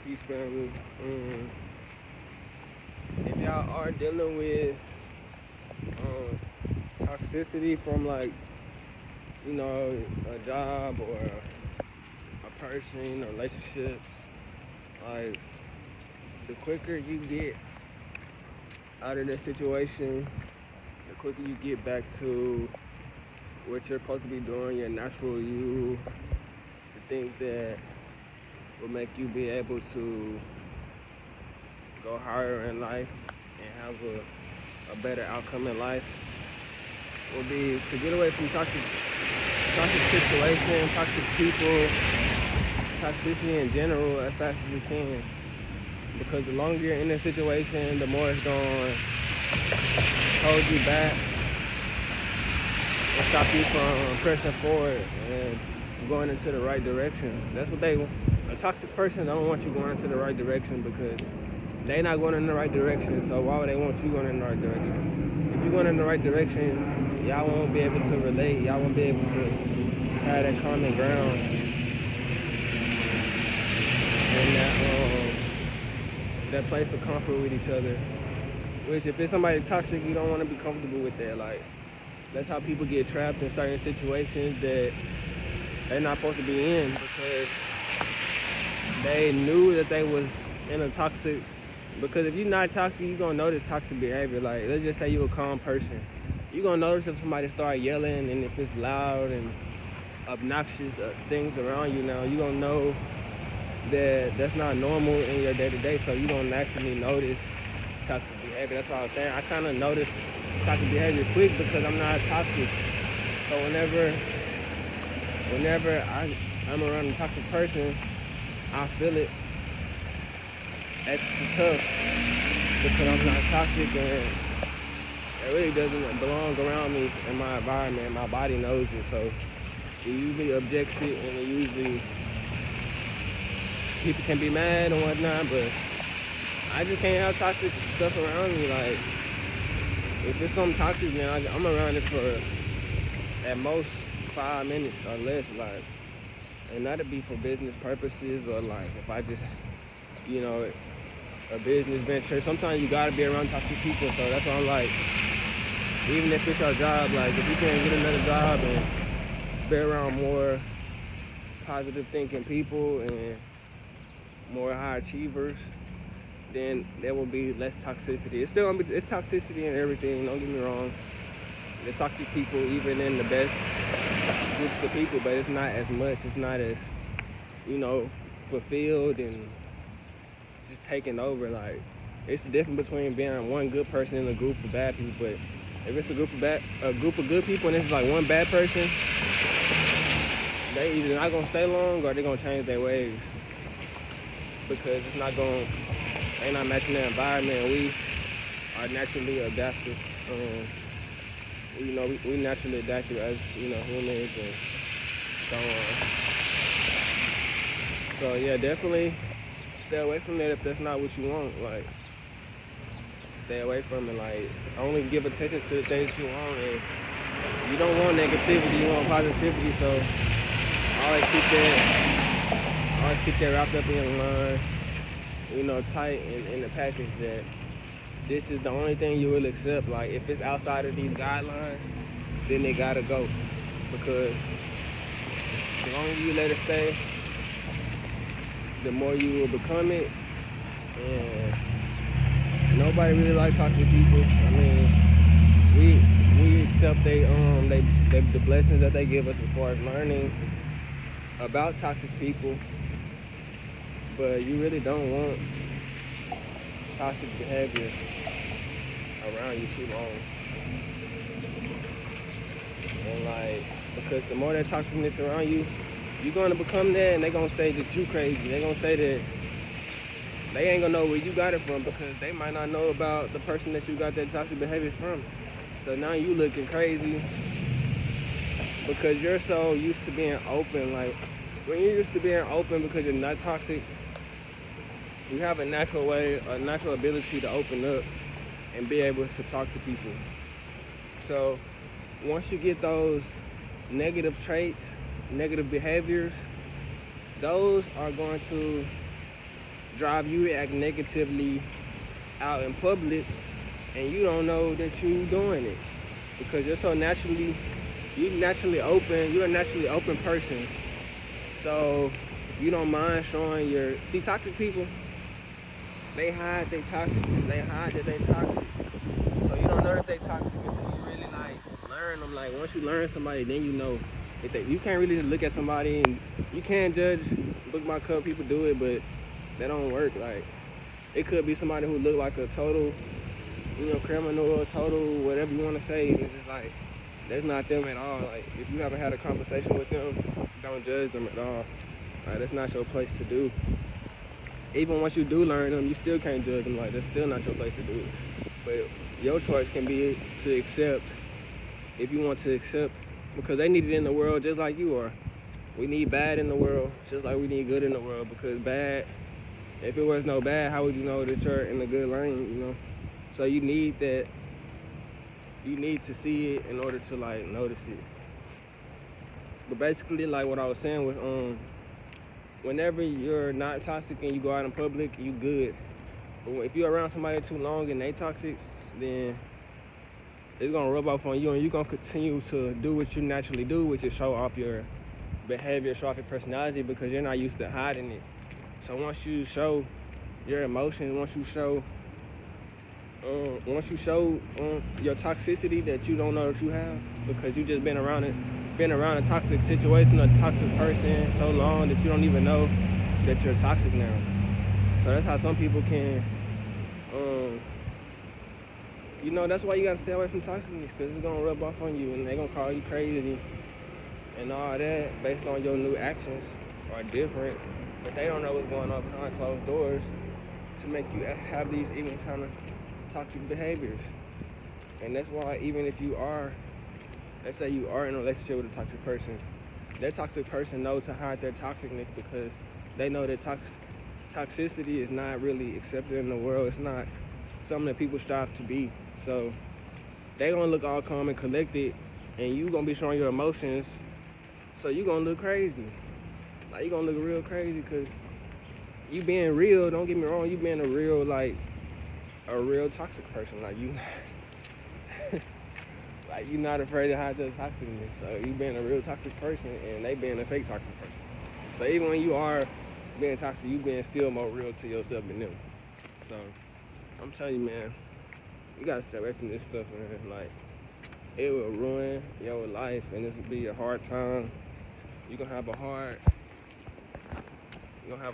Peace, family. If y'all are dealing with um, toxicity from like a job or a person or relationships, like the quicker you get out of that situation, the quicker you get back to what you're supposed to be doing, your natural you, the things that will make you be able to go higher in life and have a better outcome in life will be to get away from toxic situation, toxic people, toxicity in general as fast as you can. Because the longer you're in this situation, the more it's going to hold you back and stop you from pressing forward and going into the right direction. That's what they want. A toxic person don't want you going into the right direction because they not going in the right direction. So why would they want you going in the right direction? If you're going in the right direction, y'all won't be able to relate. Y'all won't be able to have that common ground and that place of comfort with each other. Which, if it's somebody toxic, you don't want to be comfortable with that. Like, that's how people get trapped in certain situations that they're not supposed to be in because they knew that they was in a toxic. Because if you're not toxic, you're gonna notice toxic behavior. Like, let's just say you're a calm person, you're gonna notice if somebody start yelling and if it's loud and obnoxious things around you. Now you're gonna know that that's not normal in your day-to-day, so you're gonna naturally notice toxic behavior. That's what I was saying. I kind of notice toxic behavior quick because I'm not toxic. So whenever I'm around a toxic person, I feel it extra tough because I'm not toxic and it really doesn't belong around me in my environment. My body knows it, so it usually objects it, and it usually people can be mad and whatnot, but I just can't have toxic stuff around me. Like, if it's something toxic, man, I'm around it for at most 5 minutes or less, like, and that'd be for business purposes or like if I just, a business venture. Sometimes you gotta be around toxic people, so that's why I'm like, even if it's your job, like if you can't get another job and be around more positive thinking people and more high achievers, then there will be less toxicity. It's toxicity in everything, don't get me wrong. There's toxic people even in the best groups of people, but it's not as much. It's not as, fulfilled and just taking over. Like, it's the difference between being one good person and a group of bad people. But if it's a group of good people and it's like one bad person, they either not gonna stay long or they're gonna change their ways because they're not matching their environment. We are naturally adaptive. We naturally adaptive as humans and so on. So yeah, definitely stay away from that if that's not what you want. Like, stay away from it. Like, only give attention to the things you want, and you don't want negativity. You want positivity. So always keep that wrapped up in your line, tight in the package that this is the only thing you will accept. Like, if it's outside of these guidelines, then they gotta go. Because the longer you let it stay, the more you will become it. And nobody really likes toxic people. I mean, we accept the blessings that they give us as far as learning about toxic people, but you really don't want toxic behavior around you too long. And like, because the more that toxicness around you, you're gonna become that, and they're gonna say that you crazy. They're gonna say that they ain't gonna know where you got it from because they might not know about the person that you got that toxic behavior from. So now you looking crazy because you're so used to being open. Like, when you're used to being open because you're not toxic, you have a natural ability to open up and be able to talk to people. So once you get those negative traits, negative behaviors, those are going to drive you to act negatively out in public, and you don't know that you doing it because you're a naturally open person. So you don't mind showing your toxic people. They hide they toxic. They hide that they toxic. So you don't know that they toxic until you really like learn them. Like once you learn somebody, then you know. If they, you can't really just look at somebody and you can't judge book by cover. People do it, but that don't work. Like it could be somebody who look like a total, criminal or total whatever you want to say. It's just like that's not them at all. Like if you haven't had a conversation with them, don't judge them at all. Like that's not your place to do. Even once you do learn them, you still can't judge them. Like that's still not your place to do. But your choice can be to accept if you want to accept because they need it in the world just like you are. We need bad in the world just like we need good in the world because bad. If it was no bad, how would you know that you're in the good lane? So you need that. You need to see it in order to like notice it. But basically, like what I was saying was, whenever you're not toxic and you go out in public, you good. But if you're around somebody too long and they toxic, then it's gonna rub off on you, and you're gonna continue to do what you naturally do, which is show off your behavior, show off your personality, because you're not used to hiding it. So once you show your emotions, once you show your toxicity that you don't know that you have, because you just been around a toxic situation, a toxic person so long that you don't even know that you're toxic now. So that's how some people can, that's why you gotta stay away from toxicness, because it's gonna rub off on you, and they're gonna call you crazy and all that based on your new actions are different, but they don't know what's going on behind closed doors to make you have these even kind of toxic behaviors. And that's why even if you are, let's say you are in a relationship with a toxic person, that toxic person knows to hide their toxicness because they know that toxicity is not really accepted in the world. It's not something that people strive to be. So they gonna look all calm and collected, and you gonna be showing your emotions, so you gonna look crazy. Like you gonna look real crazy because you being real. Don't get me wrong, you being a real toxic person. Like you like you're not afraid to hide your toxicness. So you being a real toxic person and they being a fake toxic person. So even when you are being toxic, you being still more real to yourself than them. So I'm telling you, man, you gotta stay away from this stuff, man. Like it will ruin your life, and this will be a hard time. You're gonna have a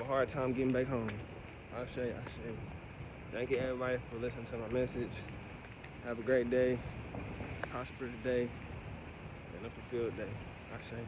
hard time getting back home. I say. Thank you everybody for listening to my message. Have a great day, prosperous day, and a fulfilled day. I say.